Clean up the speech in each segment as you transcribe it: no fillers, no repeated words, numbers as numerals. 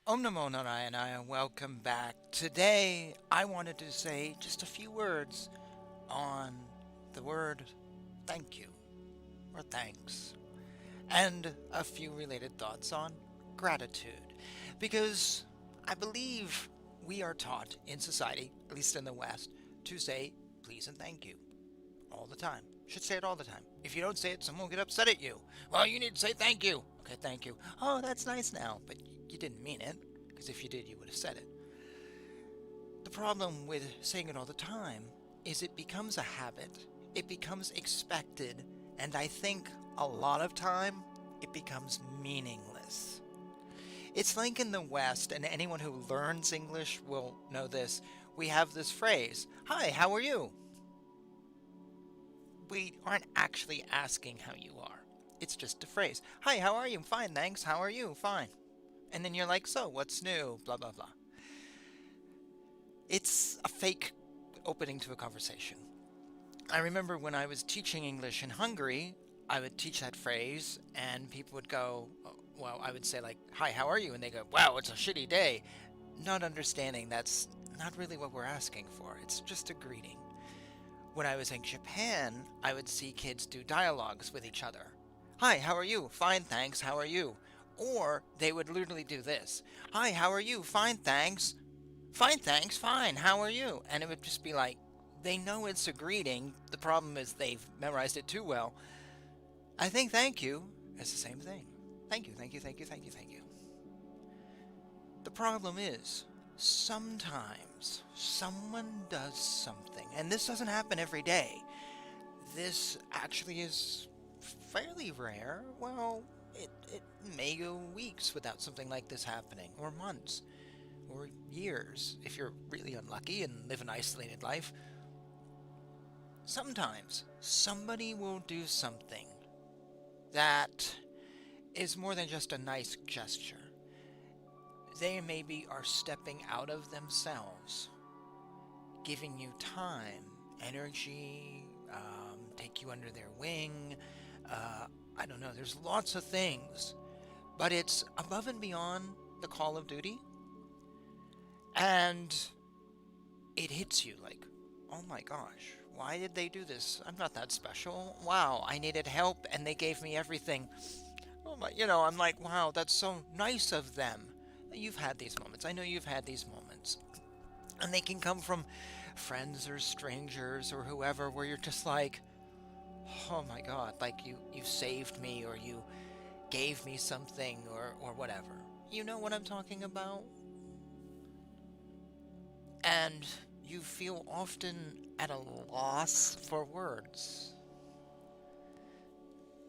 Om Namo Narayana, welcome back. Today I wanted to say just a few words on the word thank you or thanks, and a few related thoughts on gratitude. Because I believe we are taught in society, at least in the West, to say please and thank you all the time. Should say it all the time. If you don't say it, someone will get upset at you. Well, you need to say thank you. Okay, thank you. Oh, that's nice now, but you didn't mean it. Because if you did, you would have said it. The problem with saying it all the time is it becomes a habit, it becomes expected, and I think a lot of time it becomes meaningless. It's like in the West, and anyone who learns English will know this, we have this phrase, "Hi, how are you?" We aren't actually asking how you are. It's just a phrase. "Hi, how are you?" "Fine, thanks. How are you?" "Fine." And then you're like, "So, what's new?" Blah, blah, blah. It's a fake opening to a conversation. I remember when I was teaching English in Hungary, I would teach that phrase, and people would go, well, I would say, like, "Hi, how are you?" And they go, "Wow, it's a shitty day." Not understanding that's not really what we're asking for. It's just a greeting. When I was in Japan, I would see kids do dialogues with each other. "Hi, how are you?" "Fine, thanks. How are you?" Or they would literally do this. "Hi, how are you?" "Fine, thanks." "Fine, thanks. Fine. How are you?" And it would just be like, they know it's a greeting. The problem is they've memorized it too well. I think thank you is the same thing. Thank you, thank you, thank you, thank you, thank you. The problem is, sometimes someone does something, and this doesn't happen every day. This actually is fairly rare. Well, it may go weeks without something like this happening, or months, or years, if you're really unlucky and live an isolated life. Sometimes somebody will do something that is more than just a nice gesture. They maybe are stepping out of themselves, giving you time, energy, take you under their wing. I don't know, there's lots of things, but it's above and beyond the call of duty, and it hits you like, oh my gosh, why did they do this? I'm not that special. Wow, I needed help and they gave me everything. Oh my, I'm like, wow, that's so nice of them. You've had these moments. I know you've had these moments. And they can come from friends or strangers or whoever, where you're just like, oh my god, like you saved me, or you gave me something, or whatever. You know what I'm talking about? And you feel often at a loss for words.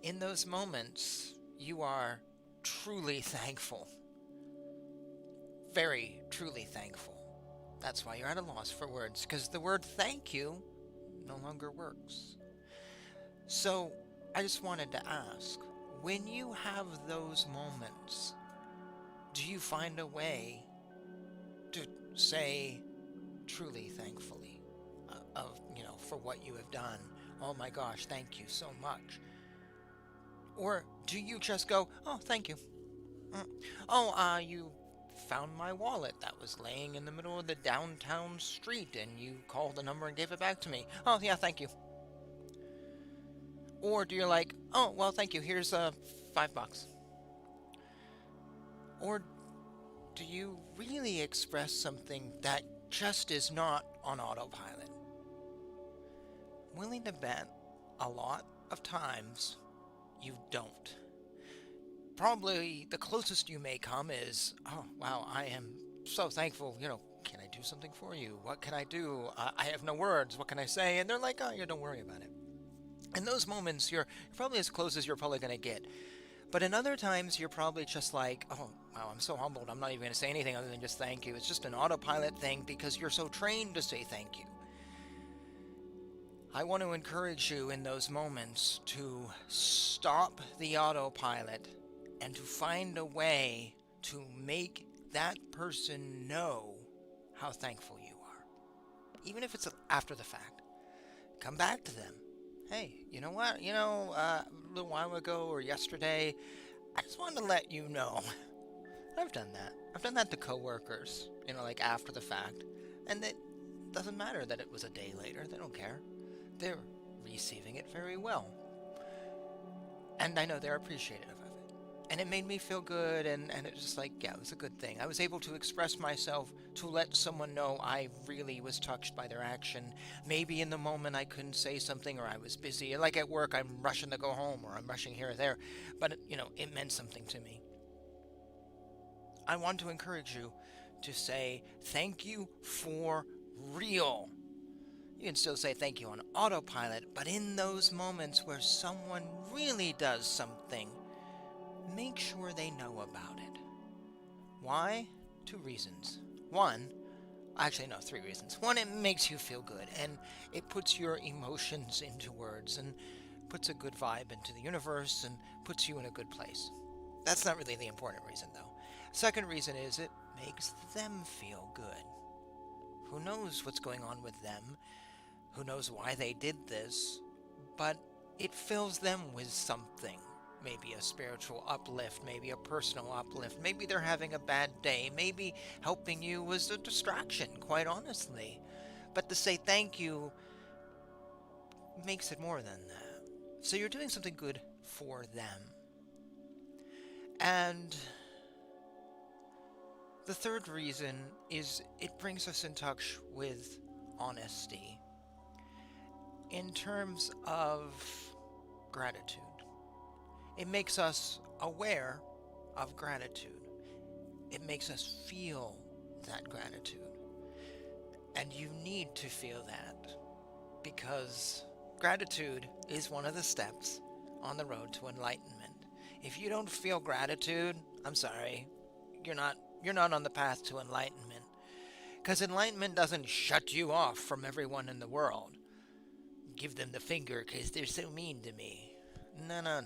In those moments, you are truly thankful. Very truly thankful. That's why you're at a loss for words, because the word thank you no longer works. So, I just wanted to ask, when you have those moments, do you find a way to say truly thankfully for what you have done? Oh my gosh, thank you so much. Or do you just go, oh, thank you. Oh, you found my wallet that was laying in the middle of the downtown street and you called the number and gave it back to me. Oh, yeah, thank you. Or do you like, oh, well, thank you, here's $5. Or do you really express something that just is not on autopilot? Willing to bet a lot of times you don't. Probably the closest you may come is, oh, wow, I am so thankful, can I do something for you? What can I do? I have no words. What can I say? And they're like, oh, yeah, don't worry about it. In those moments, you're probably as close as you're probably going to get. But in other times, you're probably just like, oh, wow, I'm so humbled. I'm not even going to say anything other than just thank you. It's just an autopilot thing because you're so trained to say thank you. I want to encourage you in those moments to stop the autopilot and to find a way to make that person know how thankful you are. Even if it's after the fact. Come back to them. Hey, you know what? A little while ago or yesterday, I just wanted to let you know. I've done that. I've done that to coworkers, like after the fact. And it doesn't matter that it was a day later. They don't care. They're receiving it very well. And I know they're appreciative of it. And it made me feel good, and it was just like, yeah, it was a good thing. I was able to express myself to let someone know I really was touched by their action. Maybe in the moment I couldn't say something, or I was busy. Like at work, I'm rushing to go home, or I'm rushing here or there. But, it meant something to me. I want to encourage you to say thank you for real. You can still say thank you on autopilot, but in those moments where someone really does something, make sure they know about it. Why? Two reasons. One, actually, no, three reasons. One, it makes you feel good, and it puts your emotions into words, and puts a good vibe into the universe, and puts you in a good place. That's not really the important reason, though. Second reason is it makes them feel good. Who knows what's going on with them? Who knows why they did this? But it fills them with something. Maybe a spiritual uplift, maybe a personal uplift, maybe they're having a bad day, maybe helping you was a distraction, quite honestly. But to say thank you makes it more than that. So you're doing something good for them. And the third reason is it brings us in touch with honesty in terms of gratitude. It makes us aware of gratitude. It makes us feel that gratitude. And you need to feel that because gratitude is one of the steps on the road to enlightenment. If you don't feel gratitude, I'm sorry, you're not on the path to enlightenment. Because enlightenment doesn't shut you off from everyone in the world. Give them the finger because they're so mean to me. No.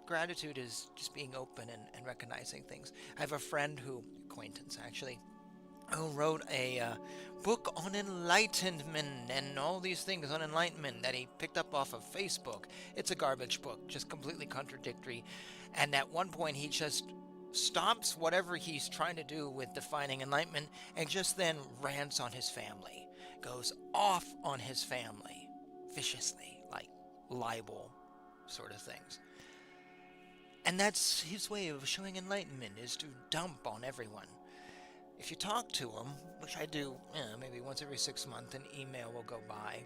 Gratitude is just being open and recognizing things. I have a friend acquaintance actually, who wrote a book on enlightenment and all these things on enlightenment that he picked up off of Facebook. It's a garbage book, just completely contradictory. And at one point he just stops whatever he's trying to do with defining enlightenment and just then rants on his family. Goes off on his family viciously, like libel sort of things. And that's his way of showing enlightenment, is to dump on everyone. If you talk to him, which I do, maybe once every 6 months, an email will go by,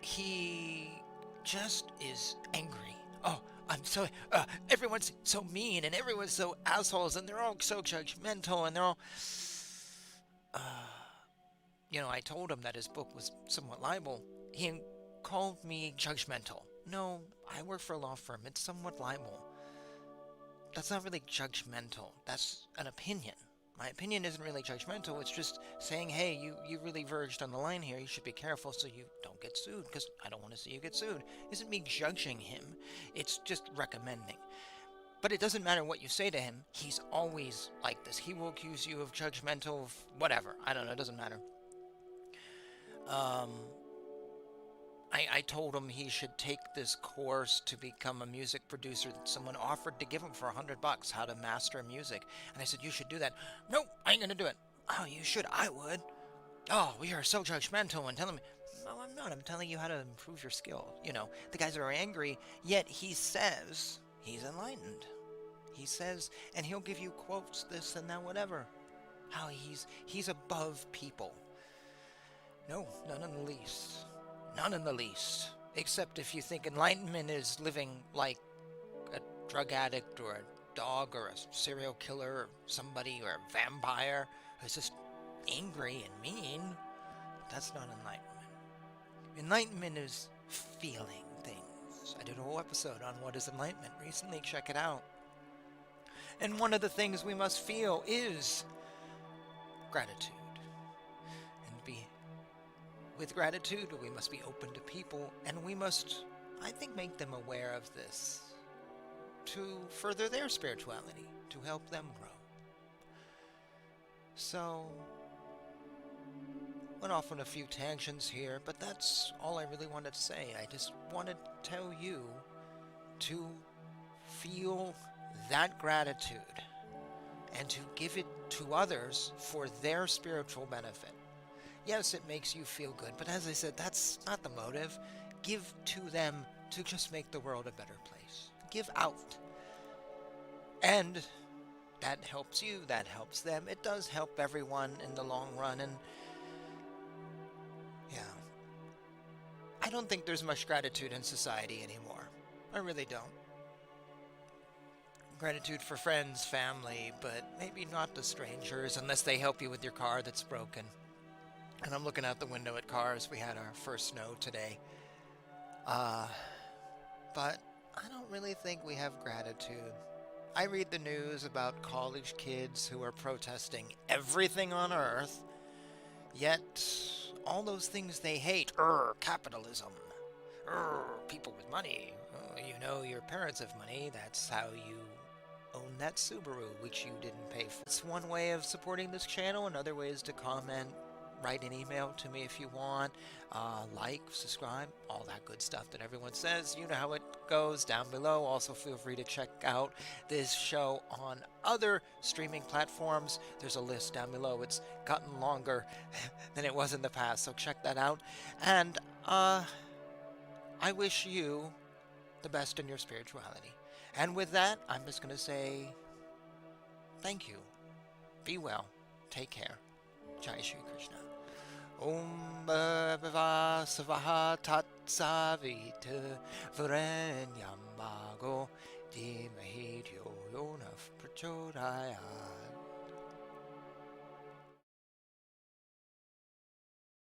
he just is angry. Oh, I'm so, everyone's so mean, and everyone's so assholes, and they're all so judgmental, and they're all, I told him that his book was somewhat libel. He called me judgmental. No, I work for a law firm. It's somewhat libel. That's not really judgmental. That's an opinion. My opinion isn't really judgmental. It's just saying, hey, you really verged on the line here. You should be careful so you don't get sued, because I don't want to see you get sued. It isn't me judging him. It's just recommending. But it doesn't matter what you say to him. He's always like this. He will accuse you of judgmental, whatever. I don't know. It doesn't matter. I told him he should take this course to become a music producer that someone offered to give him for $100, how to master music. And I said, you should do that. Nope, I ain't gonna do it. Oh, you should. I would. Oh, we are so judgmental and telling me. No, I'm not. I'm telling you how to improve your skill. The guys that are angry, yet he says he's enlightened. He says, and he'll give you quotes, this and that, whatever. How he's above people. No, none in the least. None in the least. Except if you think enlightenment is living like a drug addict or a dog or a serial killer or somebody or a vampire who's just angry and mean. That's not enlightenment. Enlightenment is feeling things. I did a whole episode on what is enlightenment recently. Check it out. And one of the things we must feel is gratitude. With gratitude, we must be open to people, and we must, I think, make them aware of this to further their spirituality, to help them grow. So, went off on a few tangents here, but that's all I really wanted to say. I just wanted to tell you to feel that gratitude and to give it to others for their spiritual benefit. Yes, it makes you feel good, but as I said, that's not the motive. Give to them to just make the world a better place. Give out. And that helps you, that helps them. It does help everyone in the long run. And yeah, I don't think there's much gratitude in society anymore. I really don't. Gratitude for friends, family, but maybe not the strangers unless they help you with your car that's broken. And I'm looking out the window at cars. We had our first snow today. Uh, but I don't really think we have gratitude. I read the news about college kids who are protesting everything on earth, yet all those things they hate, capitalism, people with money, you know your parents have money, that's how you own that Subaru, which you didn't pay for. It's one way of supporting this channel. Another way is to comment, write an email to me if you want, like, subscribe, all that good stuff that everyone says. You know how it goes down below. Also feel free to check out this show on other streaming platforms. There's a list down below. It's gotten longer than it was in the past, so check that out. And I wish you the best in your spirituality. And with that, I'm just going to say thank you. Be well. Take care. Jai Shri Krishna. Om Bhava Savaha Tat Savita Varenyam Bhago Dhimahi Dhyo Yonah Prachodayat.